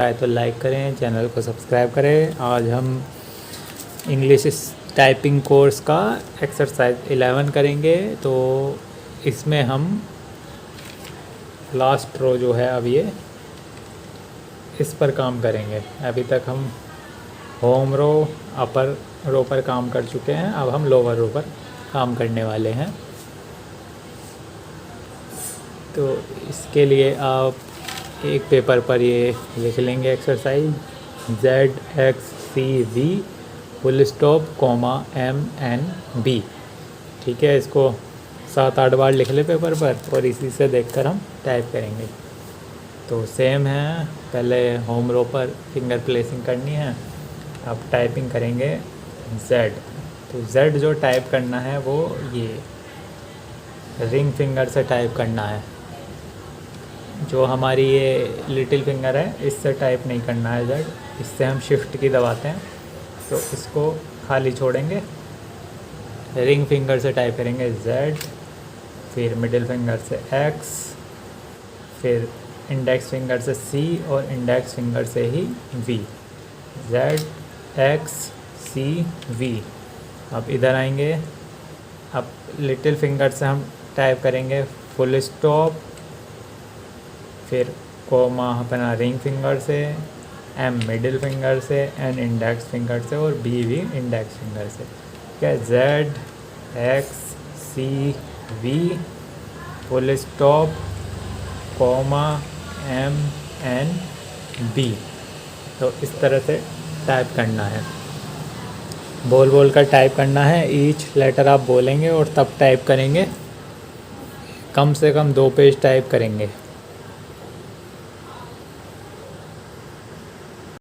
आए तो लाइक करें, चैनल को सब्सक्राइब करें। आज हम इंग्लिश टाइपिंग कोर्स का एक्सरसाइज 11 करेंगे। तो इसमें हम लास्ट रो जो है अब ये इस पर काम करेंगे। अभी तक हम होम रो, अपर रो पर काम कर चुके हैं। अब हम लोअर रो पर काम करने वाले हैं। तो इसके लिए आप एक पेपर पर ये लिख लेंगे exercise ZXCV full stop comma MNB। ठीक है, इसको 7-8 बार लिख ले पेपर पर और इसी से देखकर हम टाइप करेंगे। तो सेम है, पहले होम रो पर फिंगर प्लेसिंग करनी है। अब टाइपिंग करेंगे Z। तो Z जो टाइप करना है वो ये रिंग फिंगर से टाइप करना है। जो हमारी ये लिटिल फिंगर है इससे टाइप नहीं करना है Z। इससे हम शिफ्ट की दबाते हैं तो इसको खाली छोड़ेंगे। रिंग फिंगर से टाइप करेंगे Z, फिर मिडिल फिंगर से X, फिर इंडेक्स फिंगर से C और इंडेक्स फिंगर से ही V। ZXCV। अब इधर आएंगे। अब लिटिल फिंगर से हम टाइप करेंगे फुल स्टॉप, फिर कोमा अपना रिंग फिंगर से, M मिडिल फिंगर से, N इंडेक्स फिंगर से और B भी इंडेक्स फिंगर से। ठीक है, ZXCV full stop comma MNB। तो इस तरह से टाइप करना है, बोल बोल कर टाइप करना है। ईच लेटर आप बोलेंगे और तब टाइप करेंगे। कम से कम 2 पेज टाइप करेंगे।